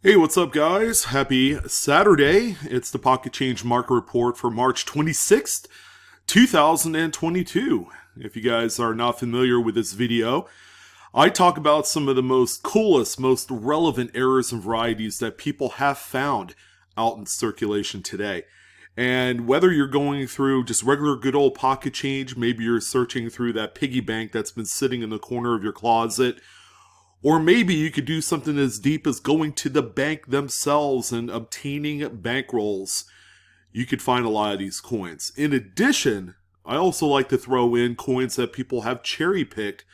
Hey, what's up, guys? Happy Saturday. It's the Pocket Change Market Report for March 26th, 2022. If you guys are not familiar with this video, I talk about some of the most coolest, most relevant errors and varieties that people have found out in circulation today. And whether you're going through just regular good old pocket change, maybe you're searching through that piggy bank that's been sitting in the corner of your closet, or maybe you could do something as deep as going to the bank themselves and obtaining bankrolls. You could find a lot of these coins. In addition, I also like to throw in coins that people have cherry-picked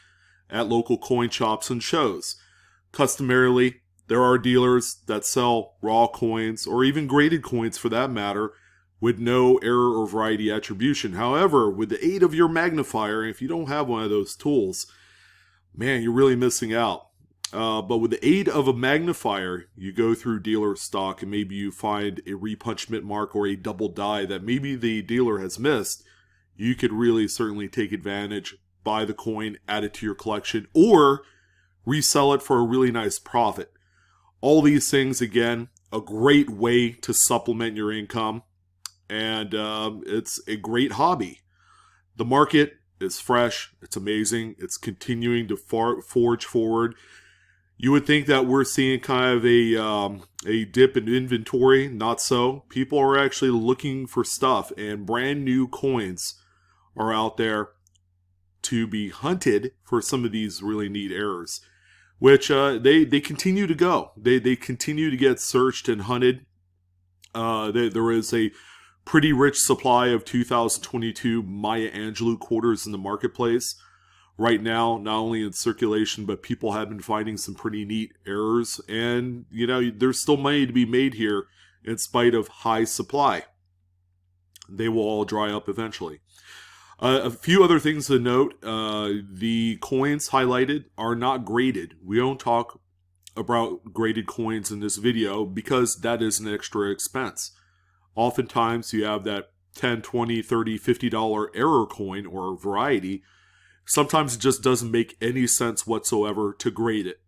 at local coin shops and shows. Customarily, there are dealers that sell raw coins, or even graded coins for that matter, with no error or variety attribution. However, with the aid of your magnifier, if you don't have one of those tools, man, you're really missing out. But with the aid of a magnifier, you go through dealer stock and maybe you find a repunchment mark or a double die that maybe the dealer has missed. You could really certainly take advantage, buy the coin, add it to your collection, or resell it for a really nice profit. All these things, again, a great way to supplement your income, and it's a great hobby. The market is fresh, it's amazing, it's continuing to forge forward. You would think that we're seeing kind of a dip in inventory. Not so. People are actually looking for stuff, and brand new coins are out there to be hunted for some of these really neat errors, which they continue to go. They continue to get searched and hunted. There is a pretty rich supply of 2022 Maya Angelou quarters in the marketplace right now, not only in circulation, but people have been finding some pretty neat errors. And, you know, there's still money to be made here in spite of high supply. They will all dry up eventually. A few other things to note. The coins highlighted are not graded. We don't talk about graded coins in this video because that is an extra expense. Oftentimes you have that $10, $20, $30, $50 error coin or variety. Sometimes it just doesn't make any sense whatsoever to grade it.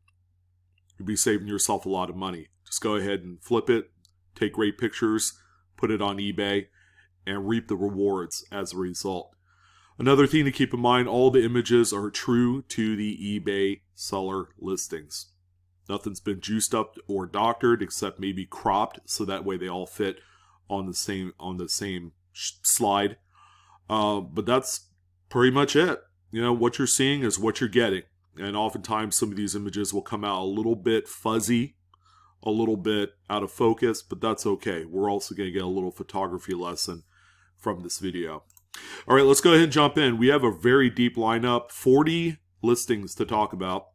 You'll be saving yourself a lot of money. Just go ahead and flip it, take great pictures, put it on eBay, and reap the rewards as a result. Another thing to keep in mind, all the images are true to the eBay seller listings. Nothing's been juiced up or doctored except maybe cropped so that way they all fit on the same slide. But that's pretty much it. You know, what you're seeing is what you're getting. And oftentimes some of these images will come out a little bit fuzzy, a little bit out of focus, but that's okay. We're also going to get a little photography lesson from this video. All right, let's go ahead and jump in. We have a very deep lineup, 40 listings to talk about.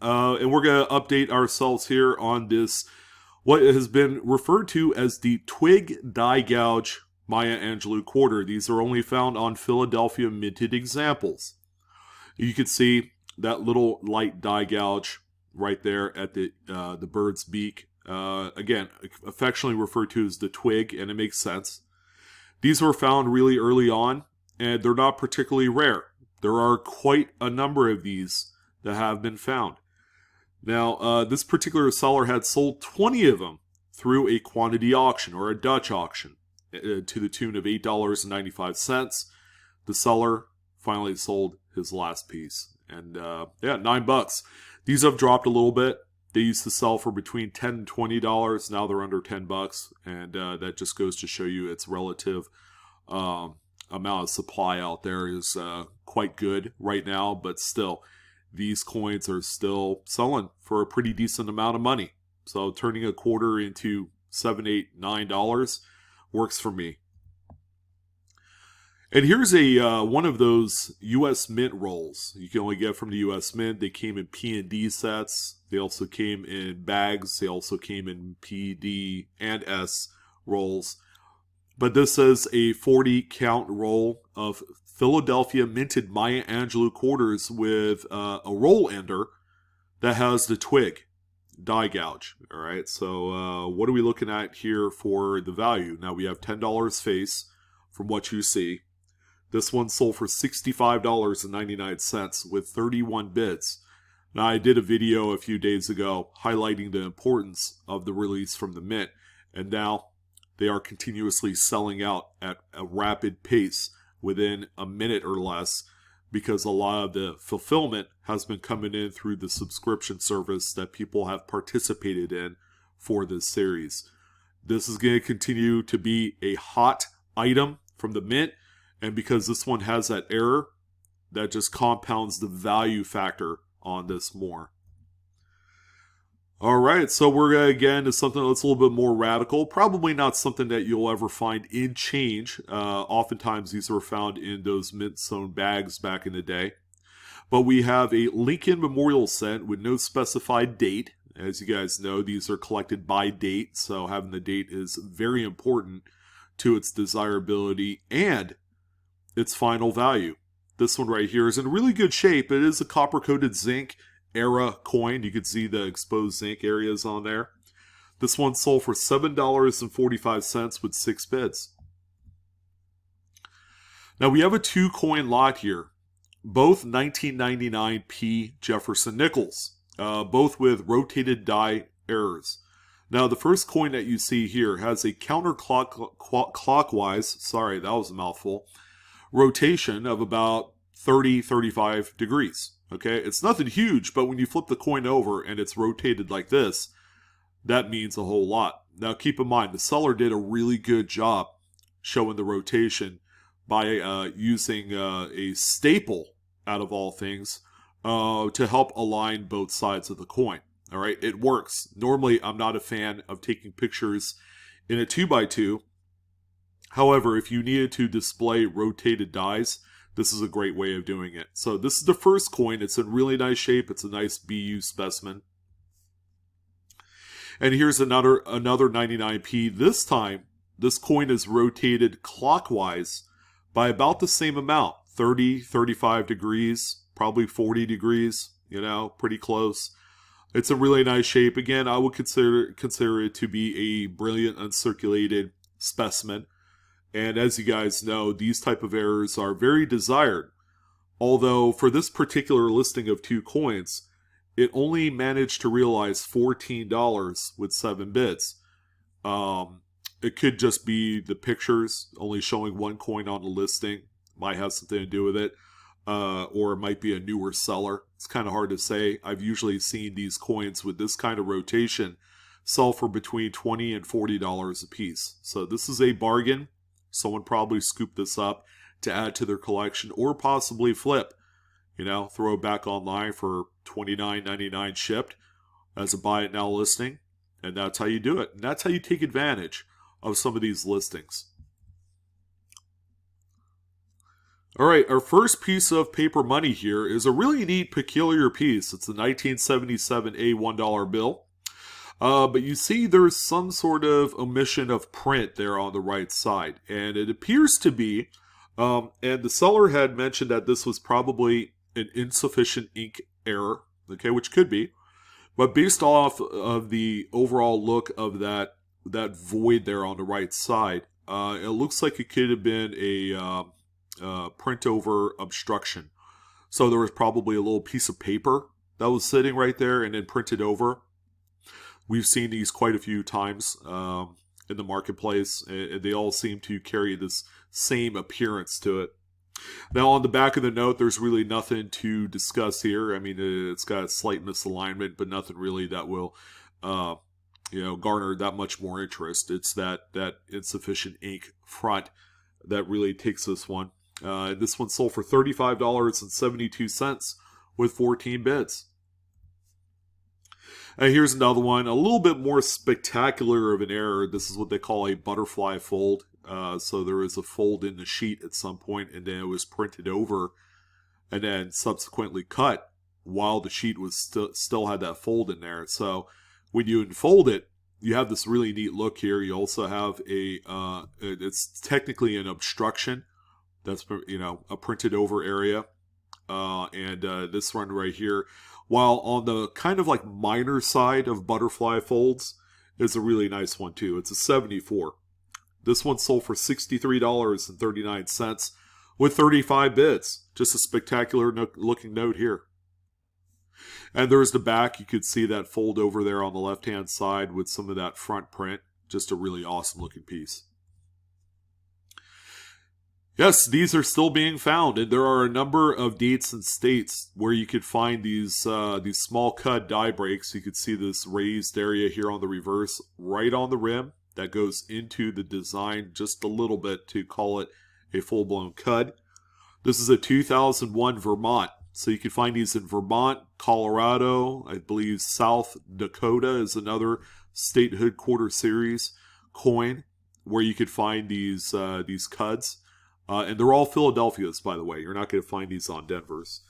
And we're going to update ourselves here on this, what has been referred to as the Twig Die Gouge Maya Angelou quarter. These are only found on Philadelphia minted examples. You can see that little light die gouge right there at the bird's beak. Again, affectionately referred to as the twig, and it makes sense. These were found really early on, and they're not particularly rare. There are quite a number of these that have been found. Now, this particular seller had sold 20 of them through a quantity auction or a Dutch auction to the tune of $8.95. The seller finally sold his last piece. And yeah, $9. These have dropped a little bit. They used to sell for between $10 and $20. Now they're under $10. And that just goes to show you its relative amount of supply out there is quite good right now. But still, these coins are still selling for a pretty decent amount of money. So turning a quarter into $7, $8, $9 works for me. And here's a one of those U.S. Mint rolls. You can only get from the U.S. Mint. They came in P and D sets. They also came in bags. They also came in P, D, and S rolls. But this is a 40-count roll of Philadelphia minted Maya Angelou quarters with a roll ender that has the twig die gouge. All right, so what are we looking at here for the value? Now we have $10 face from what you see. This one sold for $65.99 with 31 bids. Now, I did a video a few days ago highlighting the importance of the release from the mint, and now they are continuously selling out at a rapid pace within a minute or less, because a lot of the fulfillment has been coming in through the subscription service that people have participated in for this series. This is going to continue to be a hot item from the mint, and because this one has that error, that just compounds the value factor on this more. Alright, so we're going to get into something that's a little bit more radical. Probably not something that you'll ever find in change. Oftentimes these were found in those mint-sewn bags back in the day. But we have a Lincoln Memorial cent with no specified date. As you guys know, these are collected by date, so having the date is very important to its desirability and its final value. This one right here is in really good shape. It is a copper-coated zinc era coin. You can see the exposed zinc areas on there. This one sold for $7.45 with 6 bids. Now we have a 2-coin lot here, both 1999 P Jefferson Nickels, both with rotated die errors. Now the first coin that you see here has a counterclockwise, sorry, that was a mouthful, rotation of about 30-35 degrees. Okay, it's nothing huge, but when you flip the coin over and it's rotated like this, that means a whole lot. Now keep in mind, the seller did a really good job showing the rotation by using a staple, out of all things, to help align both sides of the coin. All right, it works. Normally, I'm not a fan of taking pictures in a 2x2. However, if you needed to display rotated dies, this is a great way of doing it. So this is the first coin. It's in really nice shape. It's a nice BU specimen. And here's another 99p. This time, this coin is rotated clockwise by about the same amount, 30-35 degrees, probably 40 degrees, you know, pretty close. It's a really nice shape. Again, I would consider it to be a brilliant uncirculated specimen. And as you guys know, these type of errors are very desired. Although for this particular listing of 2 coins, it only managed to realize $14 with 7 bids. It could just be the pictures only showing 1 coin on the listing. Might have something to do with it. Or it might be a newer seller. It's kind of hard to say. I've usually seen these coins with this kind of rotation sell for between $20 and $40 a piece. So this is a bargain. Someone probably scooped this up to add to their collection or possibly flip. You know, throw it back online for $29.99 shipped as a buy it now listing. And that's how you do it. And that's how you take advantage of some of these listings. Alright, our first piece of paper money here is a really neat, peculiar piece. It's a 1977 $1 bill. But you see there's some sort of omission of print there on the right side. And it appears to be, and the seller had mentioned that this was probably an insufficient ink error, okay, which could be. But based off of the overall look of that void there on the right side, it looks like it could have been a print over obstruction. So there was probably a little piece of paper that was sitting right there and then printed over. We've seen these quite a few times in the marketplace, and they all seem to carry this same appearance to it. Now, on the back of the note, there's really nothing to discuss here. I mean, it's got a slight misalignment, but nothing really that will, garner that much more interest. It's that insufficient ink front that really takes this one. This one sold for $35.72 with 14 bids. Here's another one, a little bit more spectacular of an error. This is what they call a butterfly fold. So there is a fold in the sheet at some point, and then it was printed over and then subsequently cut while the sheet was still had that fold in there. So when you unfold it, you have this really neat look here. You also have it's technically an obstruction. That's, a printed over area. And this one right here, while on the kind of like minor side of butterfly folds, is a really nice one too. It's a 74. This one sold for $63.39 with 35 bids. Just a spectacular looking note here. And there's the back. You could see that fold over there on the left-hand side with some of that front print. Just a really awesome looking piece. Yes, these are still being found, and there are a number of dates and states where you could find these small cut die breaks. You could see this raised area here on the reverse, right on the rim, that goes into the design just a little bit to call it a full-blown cud. This is a 2001 Vermont, so you can find these in Vermont, Colorado, I believe South Dakota is another statehood quarter series coin where you could find these cuds. And they're all Philadelphia's, by the way. You're not going to find these on Denver's.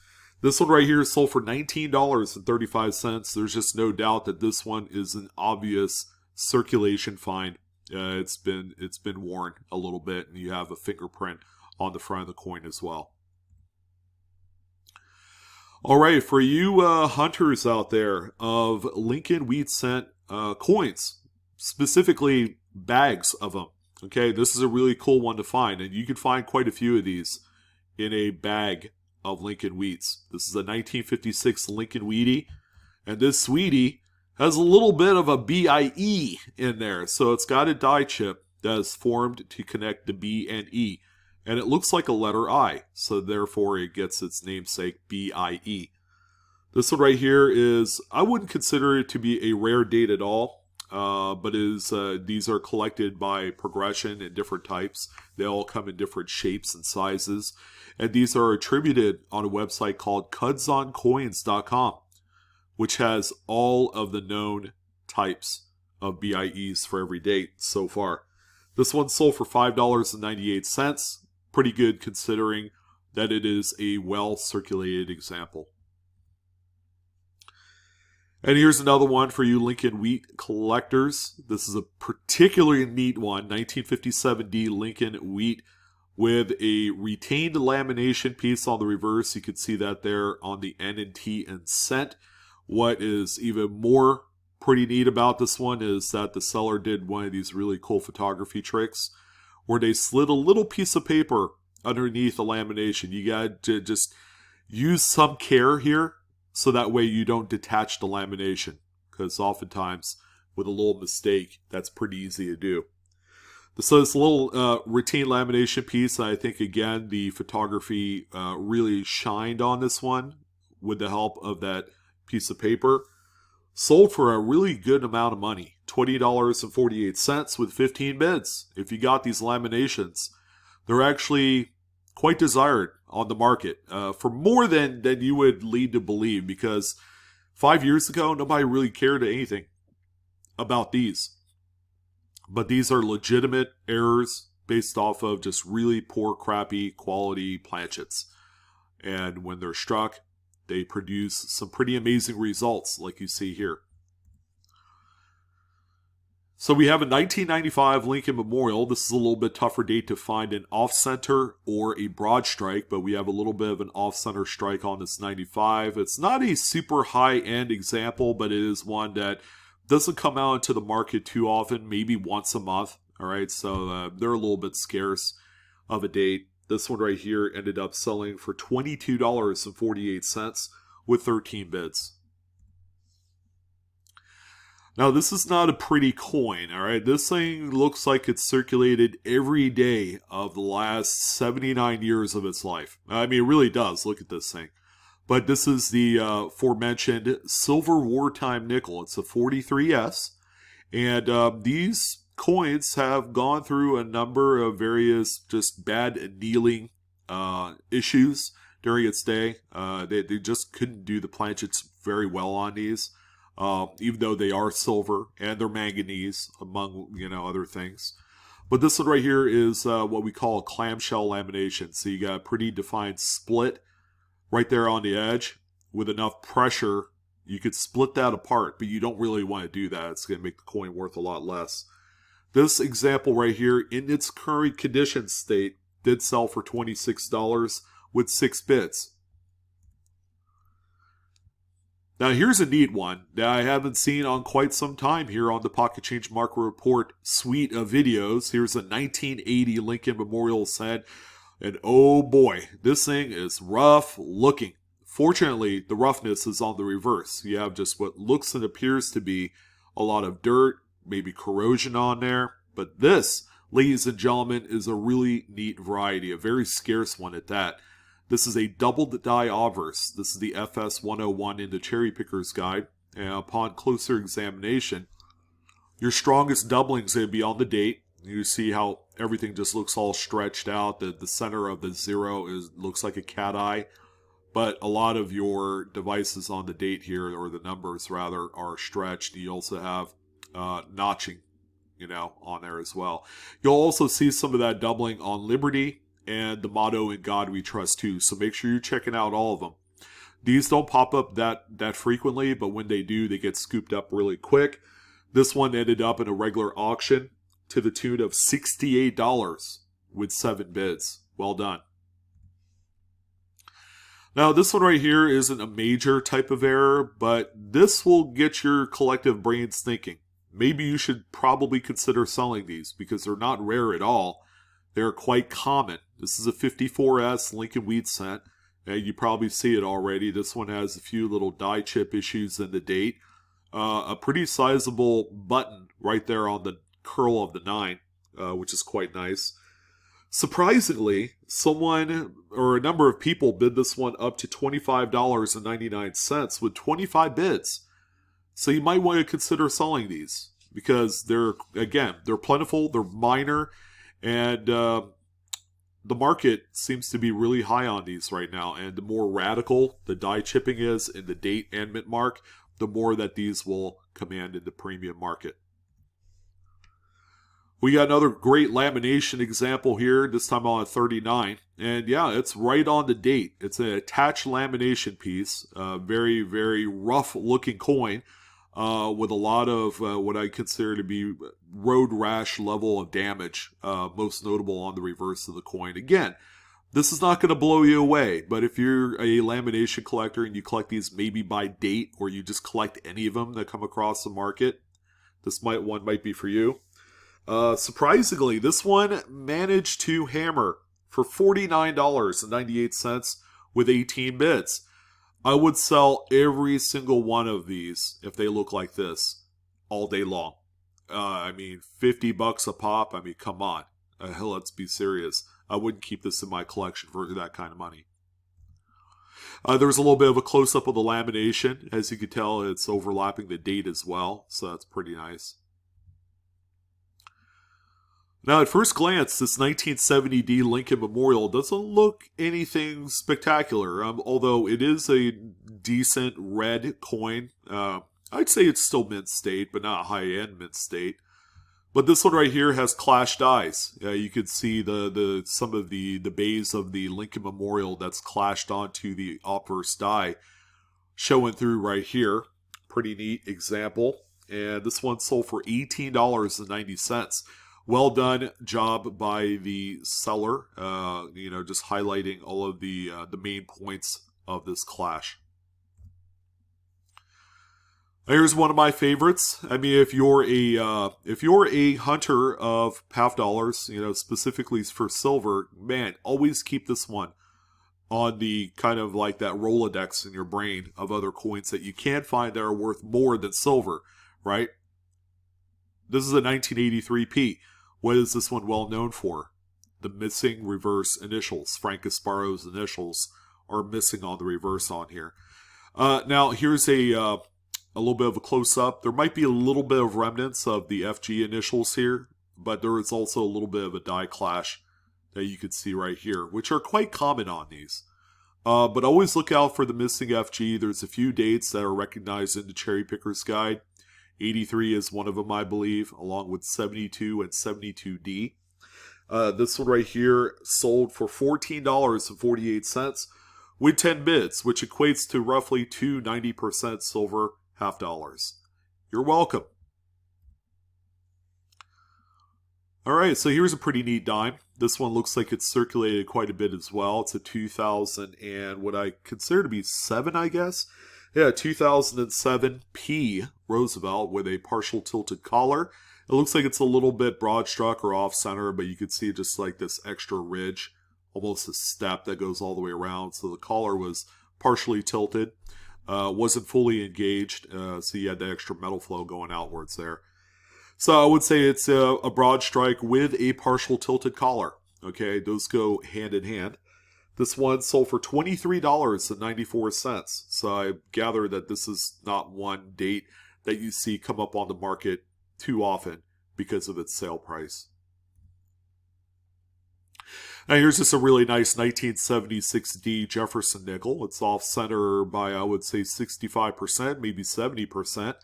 This one right here is sold for $19.35. There's just no doubt that this one is an obvious circulation find. It's been worn a little bit, and you have a fingerprint on the front of the coin as well. All right, for you hunters out there of Lincoln Wheat Cent coins, specifically bags of them. Okay, this is a really cool one to find, and you can find quite a few of these in a bag of Lincoln Wheats. This is a 1956 Lincoln Wheatie, and this Sweetie has a little bit of a BIE in there, so it's got a die chip that is formed to connect the B and E, and it looks like a letter I, so therefore it gets its namesake BIE. This one right here is, I wouldn't consider it to be a rare date at all. But these are collected by progression in different types. They all come in different shapes and sizes. And these are attributed on a website called cudsoncoins.com, which has all of the known types of BIEs for every date so far. This one sold for $5.98. Pretty good considering that it is a well-circulated example. And here's another one for you Lincoln Wheat collectors. This is a particularly neat one, 1957D Lincoln Wheat with a retained lamination piece on the reverse. You can see that there on the N and T and cent. What is even more pretty neat about this one is that the seller did one of these really cool photography tricks where they slid a little piece of paper underneath the lamination. You got to just use some care here, so that way you don't detach the lamination, because oftentimes with a little mistake, that's pretty easy to do. So this little retained lamination piece, I think again the photography really shined on this one with the help of that piece of paper. Sold for a really good amount of money, $20.48 with 15 bids. If you got these laminations, they're actually quite desired on the market for more than you would lead to believe, because 5 years ago nobody really cared anything about these, but these are legitimate errors based off of just really poor, crappy quality planchets, and when they're struck they produce some pretty amazing results like you see here. So we have a 1995 Lincoln Memorial. This is a little bit tougher date to find an off-center or a broad strike, but we have a little bit of an off-center strike on this 95. It's not a super high-end example, but it is one that doesn't come out into the market too often, maybe once a month. All right, so they're a little bit scarce of a date. This one right here ended up selling for $22.48 with 13 bids. Now, this is not a pretty coin, all right? This thing looks like it's circulated every day of the last 79 years of its life. I mean, it really does. Look at this thing. But this is the aforementioned silver wartime nickel. It's a 43S. And these coins have gone through a number of various just bad annealing issues during its day. They just couldn't do the planchets very well on these. Even though they are silver and they're manganese, among other things. But this one right here is what we call a clamshell lamination. So you got a pretty defined split right there on the edge. With enough pressure, you could split that apart, but you don't really want to do that. It's going to make the coin worth a lot less. This example right here, in its current condition state, did sell for $26 with 6 bids. Now here's a neat one that I haven't seen on quite some time here on the Pocket Change Market Report suite of videos. Here's a 1980 Lincoln Memorial cent, and oh boy, this thing is rough looking Fortunately, the roughness is on the reverse. You have just what looks and appears to be a lot of dirt, maybe corrosion on there. But this, ladies and gentlemen, is a really neat variety, a very scarce one at that. This is a doubled Die Obverse. This is the FS 101 in the Cherry Picker's Guide. And upon closer examination, your strongest doubling is going to be on the date. You see how everything just looks all stretched out. The center of the 0 looks like a cat eye. But a lot of your devices on the date here, or the numbers rather, are stretched. You also have notching, on there as well. You'll also see some of that doubling on Liberty and the motto "In God We Trust" too. So make sure you're checking out all of them. These don't pop up that frequently, but when they do, they get scooped up really quick. This one ended up in a regular auction to the tune of $68 with 7 bids. Well done. Now, this one right here isn't a major type of error, but this will get your collective brains thinking. Maybe you should probably consider selling these because they're not rare at all. They're quite common. This is a 54S Lincoln Wheat Cent. And you probably see it already. This one has a few little die chip issues in the date. A pretty sizable button right there on the curl of the 9, which is quite nice. Surprisingly, someone or a number of people bid this one up to $25.99 with 25 bids. So you might want to consider selling these because they're plentiful, they're minor, and the market seems to be really high on these right now. And the more radical the die chipping is in the date and mint mark, the more that these will command in the premium market. We got another great lamination example here, this time on a 39. And yeah, it's right on the date. It's an attached lamination piece, very, very rough looking coin with a lot of what I consider to be road rash level of damage, most notable on the reverse of the coin. Again, this is not going to blow you away, but if you're a lamination collector and you collect these maybe by date, or you just collect any of them that come across the market, this one might be for you. Surprisingly, this one managed to hammer for $49.98 with 18 bids. I would sell every single one of these if they look like this all day long. $50 a pop. Come on. Let's be serious. I wouldn't keep this in my collection for that kind of money. There's a little bit of a close-up of the lamination. As you can tell, it's overlapping the date as well, so that's pretty nice. Now, at first glance, this 1970 D Lincoln Memorial doesn't look anything spectacular, although it is a decent red coin. I'd say it's still mint state, but not high-end mint state. But this one right here has clashed dies. You can see some of the bays of the Lincoln Memorial that's clashed onto the obverse die showing through right here. Pretty neat example. And this one sold for $18.90. Well done job by the seller, just highlighting all of the main points of this clash. Here's one of my favorites. If you're a hunter of half dollars, specifically for silver, man, always keep this one on the kind of like that Rolodex in your brain of other coins that you can find that are worth more than silver, right? This is a 1983 P. What is this one well known for? The missing reverse initials. Frank Gasparo's initials are missing on the reverse on here. Now, here's a little bit of a close-up. There might be a little bit of remnants of the FG initials here, but there is also a little bit of a die clash that you can see right here, which are quite common on these. But always look out for the missing FG. There's a few dates that are recognized in the Cherry Picker's Guide. 83 is one of them, I believe, along with 72 and 72D. This one right here sold for $14.48 with 10 bids, which equates to roughly 90% silver half dollars. You're welcome. All right, so here's a pretty neat dime. This one looks like it's circulated quite a bit as well. It's a 2000 and what I consider to be 7, I guess. Yeah, 2007 P Roosevelt with a partial tilted collar. It looks like it's a little bit broad struck or off center, but you can see just like this extra ridge, almost a step that goes all the way around. So the collar was partially tilted. Wasn't fully engaged, so you had the extra metal flow going outwards there. So I would say it's a broad strike with a partial tilted collar. Okay, those go hand in hand. This one sold for $23.94. So I gather that this is not one date that you see come up on the market too often because of its sale price. Now here's just a really nice 1976 D Jefferson Nickel. It's off center by, I would say, 65%, maybe 70%.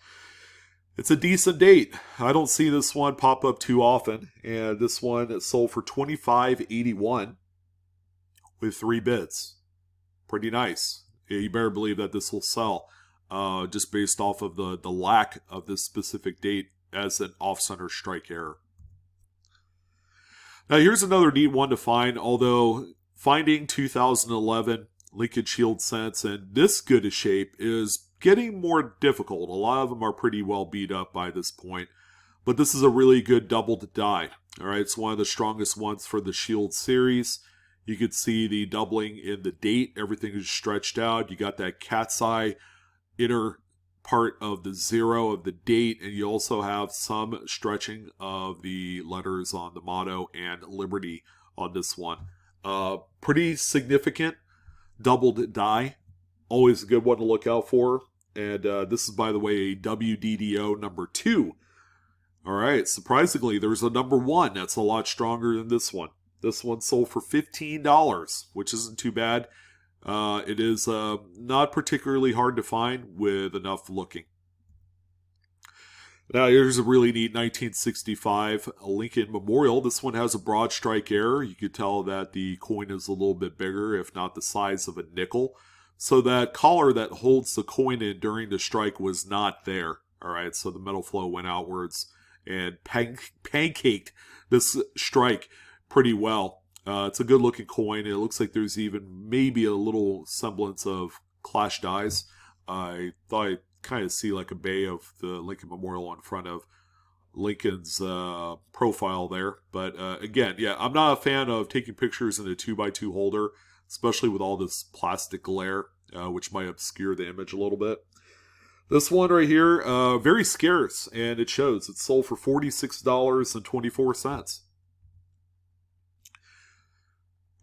It's a decent date. I don't see this one pop up too often. And this one sold for $25.81 with 3 bids. Pretty nice. Yeah, you better believe that this will sell just based off of the lack of this specific date as an off-center strike error. Now here's another neat one to find, although finding 2011 Lincoln Shield cents in this good a shape is getting more difficult. A lot of them are pretty well beat up by this point, but this is a really good doubled die. All right, it's one of the strongest ones for the Shield series. You could see the doubling in the date. Everything is stretched out. You got that cat's eye inner part of the 0 of the date, and you also have some stretching of the letters on the motto and Liberty on this one. Pretty significant doubled die. Always a good one to look out for. And this is, by the way, a WDDO number 2. All right, surprisingly, there's a number 1 that's a lot stronger than this one. This one sold for $15, which isn't too bad. It is not particularly hard to find with enough looking. Now here's a really neat 1965 Lincoln Memorial. This one has a broad strike error. You could tell that the coin is a little bit bigger, if not the size of a nickel. So that collar that holds the coin in during the strike was not there. All right, so the metal flow went outwards and pancaked this strike pretty well. It's a good looking coin. It looks like there's even maybe a little semblance of clash dies. I thought I kind of see like a bay of the Lincoln Memorial in front of Lincoln's profile there. But again, yeah, I'm not a fan of taking pictures in a 2x2 holder, especially with all this plastic glare, which might obscure the image a little bit. This one right here, very scarce, and it shows. It's sold for $46.24.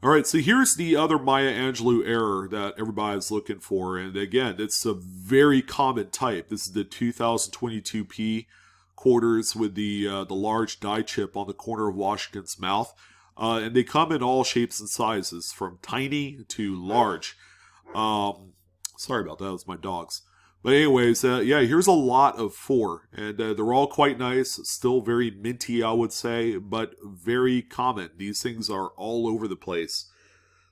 All right, so here's the other Maya Angelou error that everybody's looking for. And again, it's a very common type. This is the 2022 P quarters with the large die chip on the corner of Washington's mouth. And they come in all shapes and sizes, from tiny to large. Sorry about that, was my dogs. But anyways, yeah, here's a lot of 4. And they're all quite nice, still very minty, I would say, but very common. These things are all over the place.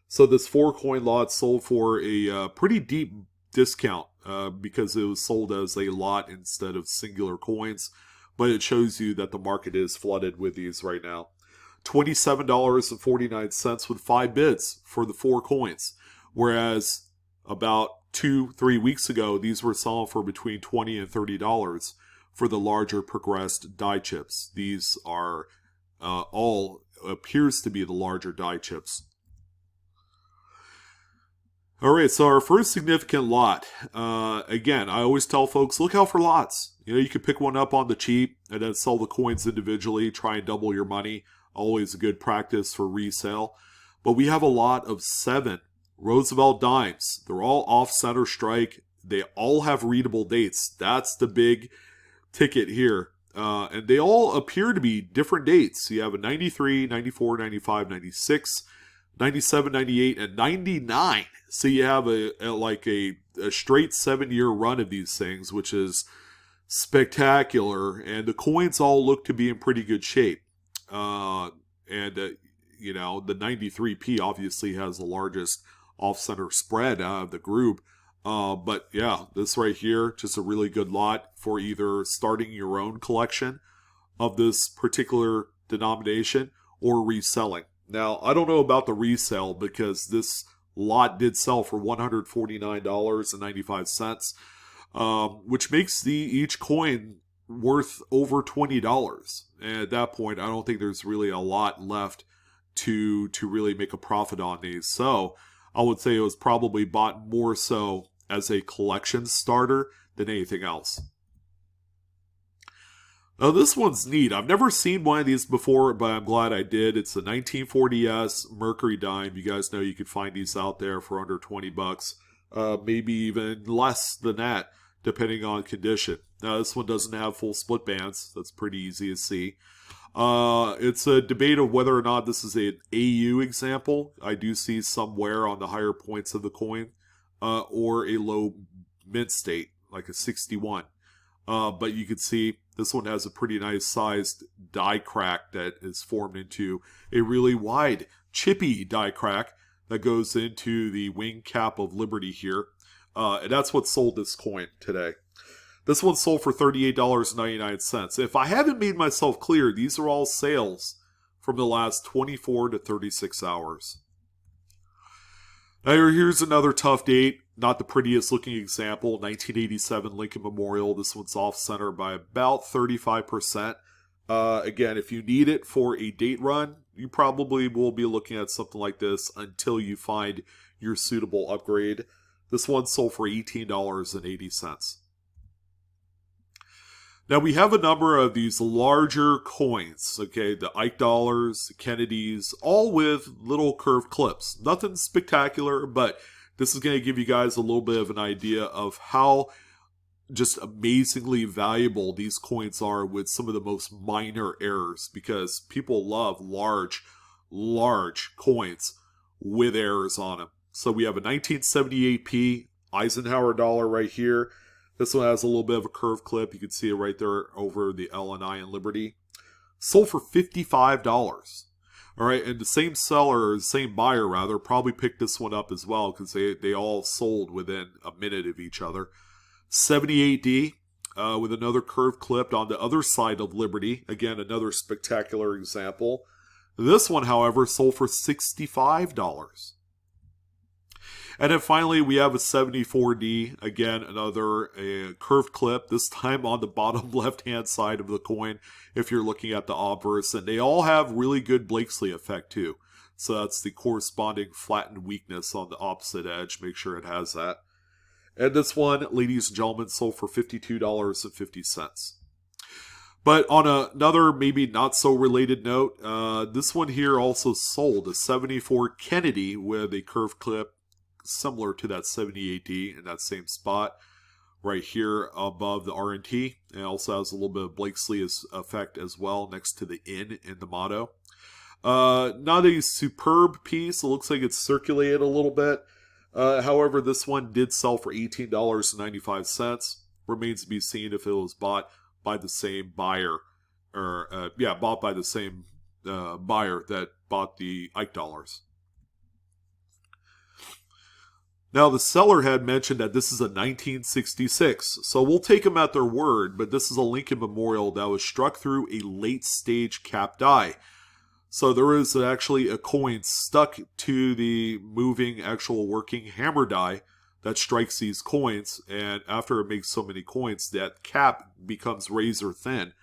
So this 4 coin lot sold for a pretty deep discount because it was sold as a lot instead of singular coins. But it shows you that the market is flooded with these right now. $27.49 with 5 bids for the 4 coins. Whereas about 2-3 weeks ago, these were selling for between $20 and $30 for the larger progressed die chips. These are all appears to be the larger die chips. All right, so our first significant lot. Again, I always tell folks, look out for lots. You know, you could pick one up on the cheap and then sell the coins individually, try and double your money. Always a good practice for resale. But we have a lot of 7 Roosevelt Dimes. They're all off-center strike. They all have readable dates. That's the big ticket here. And they all appear to be different dates. You have a 93, 94, 95, 96, 97, 98, and 99. So you have a straight 7-year run of these things, which is spectacular. And the coins all look to be in pretty good shape. You know, the 93P obviously has the largest off-center spread out of the group. But yeah, this right here, just a really good lot for either starting your own collection of this particular denomination or reselling. Now, I don't know about the resale because this lot did sell for $149.95, which makes each coin worth over $20. And at that point, I don't think there's really a lot left to really make a profit on these. So I would say it was probably bought more so as a collection starter than anything else. Now this one's neat. I've never seen one of these before, but I'm glad I did. It's a 1940s Mercury Dime. You guys know you can find these out there for under 20 bucks. Maybe even less than that, depending on condition. Now this one doesn't have full split bands. That's pretty easy to see. It's a debate of whether or not this is an AU example. I do see some wear on the higher points of the coin, or a low mint state, like a 61. But you can see this one has a pretty nice sized die crack that is formed into a really wide, chippy die crack that goes into the wing cap of Liberty here. And that's what sold this coin today. This one sold for $38.99. If I haven't made myself clear, these are all sales from the last 24 to 36 hours. Now here's another tough date. Not the prettiest looking example. 1987 Lincoln Memorial. This one's off center by about 35%. Again, if you need it for a date run, you probably will be looking at something like this until you find your suitable upgrade. This one sold for $18.80. Now we have a number of these larger coins, okay, the Ike dollars, the Kennedys, all with little curved clips. Nothing spectacular, but this is going to give you guys a little bit of an idea of how just amazingly valuable these coins are with some of the most minor errors, because people love large coins with errors on them. So we have a 1978 P Eisenhower Dollar right here. This one has a little bit of a curved clip. You can see it right there over the L and I in Liberty. Sold for $55. All right, and the same seller, or the same buyer rather, probably picked this one up as well because they all sold within a minute of each other. 78D with another curved clip on the other side of Liberty. Again, another spectacular example. This one, however, sold for $65. And then finally, we have a 74D. Again, another curved clip, this time on the bottom left-hand side of the coin, if you're looking at the obverse. And they all have really good Blakesley effect, too. So that's the corresponding flattened weakness on the opposite edge. Make sure it has that. And this one, ladies and gentlemen, sold for $52.50. But on another maybe not so related note, this one here also sold a 74 Kennedy with a curved clip, similar to that 78D in that same spot right here above the R&T. It also has a little bit of Blakesley effect as well next to the in the motto. Not a superb piece. It looks like it's circulated a little bit. However, this one did sell for $18.95. Remains to be seen if it was bought by the same buyer, or bought by the same buyer that bought the Ike dollars. Now, the seller had mentioned that this is a 1966, so we'll take them at their word, but this is a Lincoln Memorial that was struck through a late-stage cap die. So there is actually a coin stuck to the moving, actual working hammer die that strikes these coins, and after it makes so many coins, that cap becomes razor thin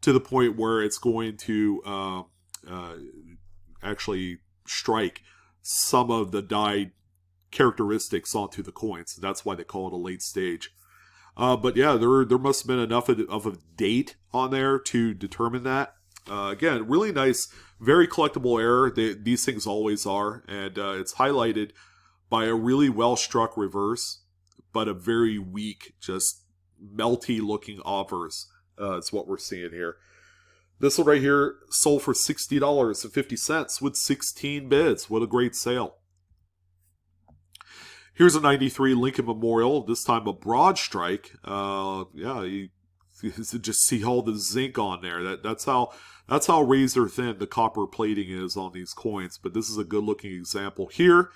to the point where it's going to actually strike some of the die characteristics onto the coins. That's why they call it a late stage. But yeah, there must have been enough of a date on there to determine that. Again, really nice, very collectible error. These things always are, and it's highlighted by a really well struck reverse, but a very weak, just melty looking obverse. It's what we're seeing here. This one right here sold for $60.50 with 16 bids. What a great sale. Here's a 93 Lincoln Memorial, this time a broad strike. You just see all the zinc on there. That's how razor thin the copper plating is on these coins. But this is a good looking example here.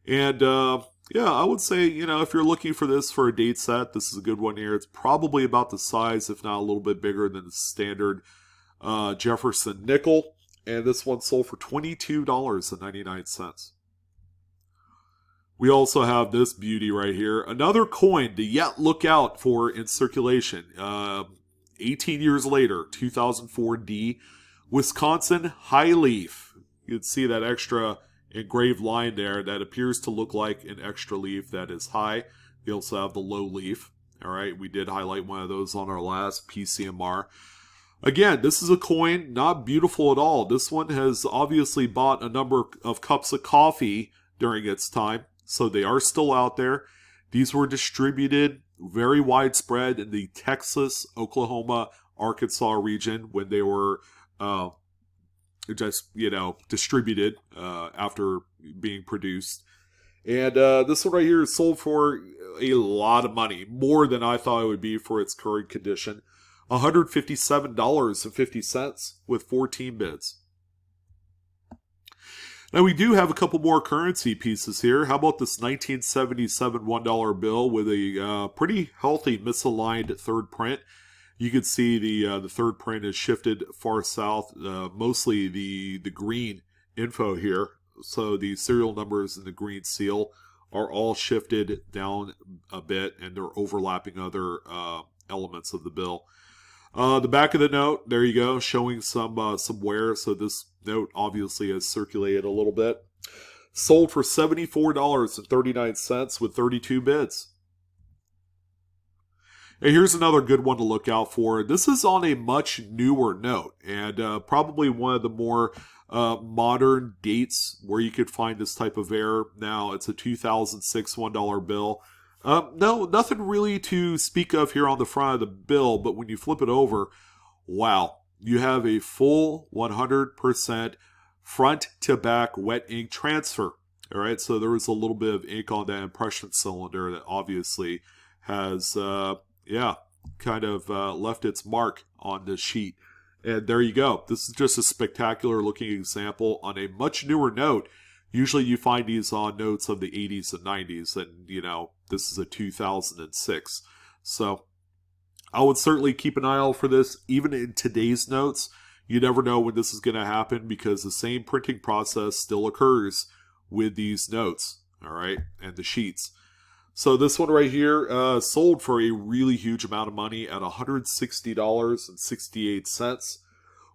And I would say, if you're looking for this for a date set, this is a good one here. It's probably about the size, if not a little bit bigger than the standard Jefferson Nickel. And this one sold for $22.99. We also have this beauty right here. Another coin to yet look out for in circulation. 18 years later, 2004 D, Wisconsin High Leaf. You can see that extra engraved line there that appears to look like an extra leaf that is high. You also have the low leaf. All right, we did highlight one of those on our last PCMR. Again, this is a coin, not beautiful at all. This one has obviously bought a number of cups of coffee during its time, so they are still out there. These were distributed very widespread in the Texas, Oklahoma, Arkansas region when they were distributed after being produced. And this one right here is sold for a lot of money, more than I thought it would be for its current condition. $157.50 with 14 bids. Now we do have a couple more currency pieces here. How about this 1977 $1 bill with a pretty healthy misaligned third print? You can see the third print is shifted far south, mostly the green info here. So the serial numbers and the green seal are all shifted down a bit, and they're overlapping other elements of the bill. The back of the note, there you go, showing some wear. So this note obviously has circulated a little bit. Sold for $74.39 with 32 bids. And here's another good one to look out for. This is on a much newer note, and probably one of the more modern dates where you could find this type of error. Now, it's a 2006 $1 bill. No, nothing really to speak of here on the front of the bill, but when you flip it over, wow, you have a full 100% front to back wet ink transfer. All right, so there was a little bit of ink on that impression cylinder that obviously has, kind of left its mark on the sheet. And there you go. This is just a spectacular looking example on a much newer note. Usually you find these on notes of the 80s and 90s, and, this is a 2006. So I would certainly keep an eye out for this, even in today's notes. You never know when this is going to happen because the same printing process still occurs with these notes, all right, and the sheets. So this one right here sold for a really huge amount of money at $160.68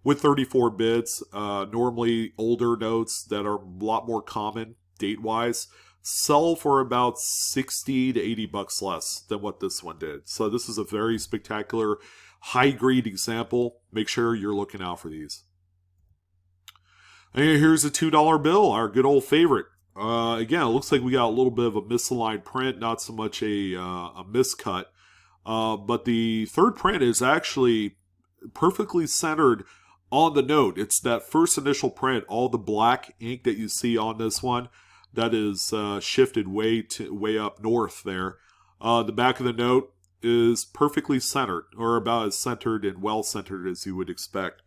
with 34 bids. Normally older notes that are a lot more common date-wise sell for about 60 to 80 bucks less than what this one did. So this is a very spectacular high-grade example. Make sure you're looking out for these. And here's a $2 bill, our good old favorite. Again, it looks like we got a little bit of a misaligned print, not so much a miscut. But the third print is actually perfectly centered on the note. It's that first initial print, all the black ink that you see on this one, that is shifted way up north there. The back of the note is perfectly centered, or about as centered and well centered as you would expect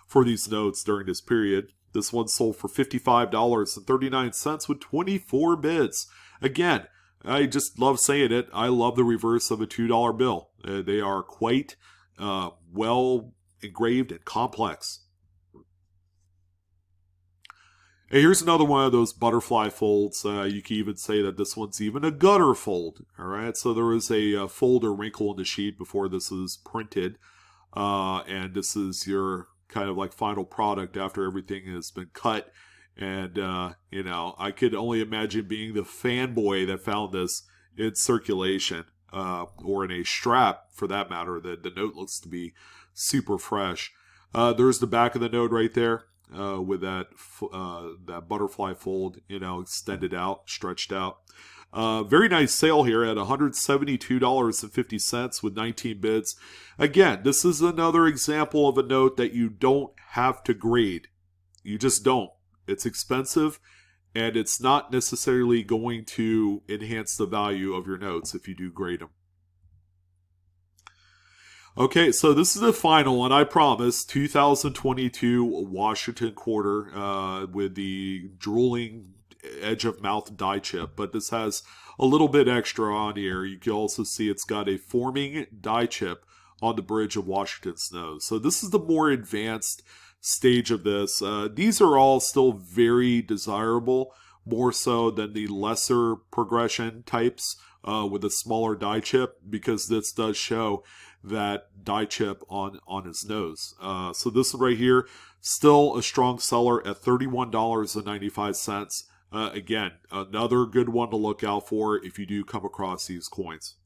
for these notes during this period. This one sold for $55.39 with 24 bids. Again, I just love saying it. I love the reverse of a $2 bill. They are quite well engraved and complex. And here's another one of those butterfly folds. You can even say that this one's even a gutter fold. All right, so there is a fold or wrinkle in the sheet before this is printed. And this is your kind of like final product after everything has been cut. And, I could only imagine being the fanboy that found this in circulation, or in a strap for that matter. The note looks to be super fresh. There's the back of the note right there, with that butterfly fold, extended out, stretched out. Very nice sale here at $172.50 with 19 bids. Again, this is another example of a note that you don't have to grade. You just don't. It's expensive, and it's not necessarily going to enhance the value of your notes if you do grade them. Okay, so this is the final one, I promise. 2022 Washington quarter with the drooling edge of mouth die chip, but this has a little bit extra on here. You can also see it's got a forming die chip on the bridge of Washington's nose. So this is the more advanced stage of this. These are all still very desirable, more so than the lesser progression types with a smaller die chip, because this does show that die chip on his nose. So this one right here, still a strong seller at $31.95. Again, another good one to look out for if you do come across these coins.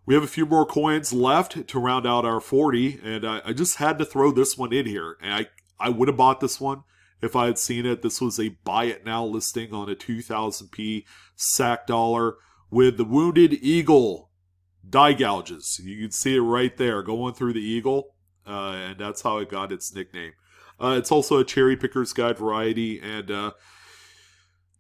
We have a few more coins left to round out our 40, and I just had to throw this one in here. And I would have bought this one if I had seen it. This was a buy it now listing on a 2000p SAC dollar with the Wounded Eagle die gouges. You can see it right there going through the eagle, and that's how it got its nickname. It's also a cherry picker's guide variety, and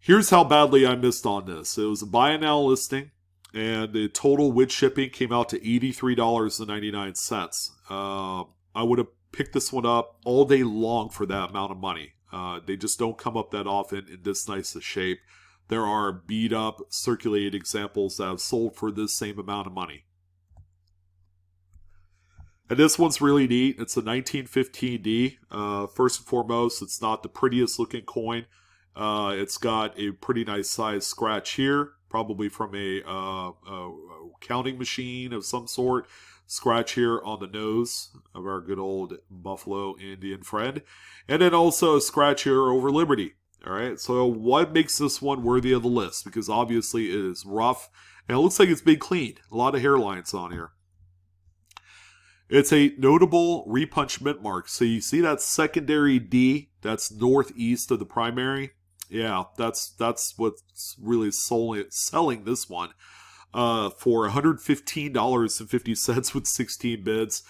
here's how badly I missed on this. It was a buy it now listing, and the total with shipping came out to $83.99. I would have picked this one up all day long for that amount of money. They just don't come up that often in this nice a shape. There are beat up, circulated examples that have sold for this same amount of money. And this one's really neat. It's a 1915D. First and foremost, it's not the prettiest looking coin. It's got a pretty nice size scratch here, probably from a counting machine of some sort. Scratch here on the nose of our good old Buffalo Indian friend. And then also a scratch here over Liberty. All right, so what makes this one worthy of the list? Because obviously it is rough, and it looks like it's been cleaned. A lot of hairlines on here. It's a notable repunch mint mark. So you see that secondary D that's northeast of the primary? Yeah, that's what's really selling this one for $115.50 with 16 bids.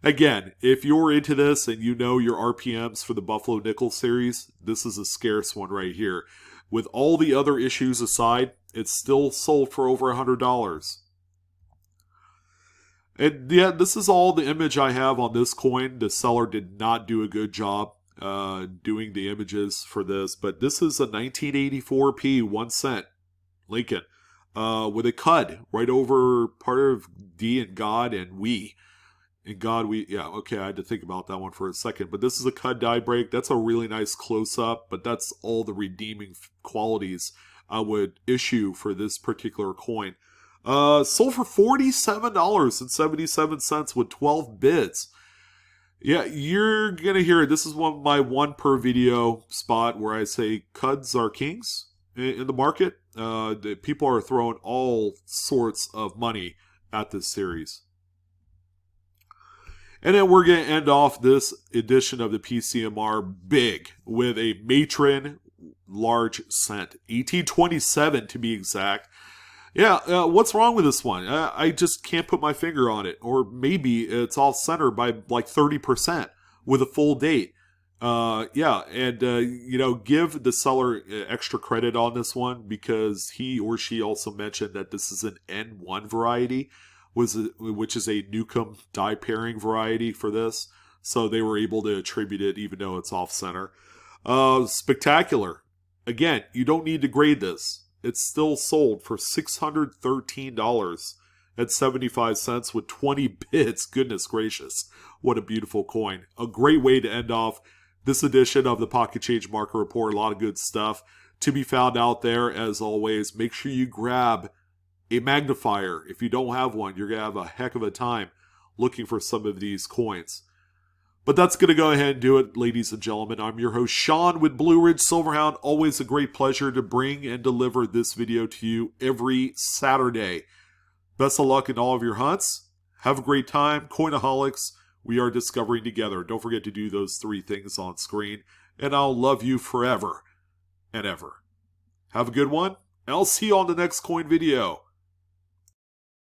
Again, if you're into this and you know your RPMs for the Buffalo Nickel series, this is a scarce one right here. With all the other issues aside, it's still sold for over $100. And yeah, this is all the image I have on this coin. The seller did not do a good job doing the images for this, but this is a 1984 P 1 cent Lincoln with a cud right over part of D and God and we. And God, yeah, okay, I had to think about that one for a second. But this is a cud die break. That's a really nice close-up, but that's all the redeeming qualities I would issue for this particular coin. Sold for $47.77 with 12 bids. Yeah, you're going to hear it. This is my one per video spot where I say cuds are kings in the market. The people are throwing all sorts of money at this series. And then we're going to end off this edition of the PCMR big with a matron large cent. 1827 to be exact. Yeah, what's wrong with this one? I just can't put my finger on it. Or maybe it's off center by like 30% with a full date. Yeah, and give the seller extra credit on this one because he or she also mentioned that this is an N1 variety, which is a Newcomb die pairing variety for this. So they were able to attribute it even though it's off center. Spectacular. Again, you don't need to grade this. It's still sold for $613.75 with 20 bids. Goodness gracious. What a beautiful coin. A great way to end off this edition of the Pocket Change Market Report. A lot of good stuff to be found out there. As always, make sure you grab a magnifier. If you don't have one, you're going to have a heck of a time looking for some of these coins. But that's going to go ahead and do it, ladies and gentlemen. I'm your host, Sean, with BlueRidgeSilverhound. Always a great pleasure to bring and deliver this video to you every Saturday. Best of luck in all of your hunts. Have a great time. Coinaholics, we are discovering together. Don't forget to do those 3 things on screen. And I'll love you forever and ever. Have a good one. And I'll see you on the next coin video.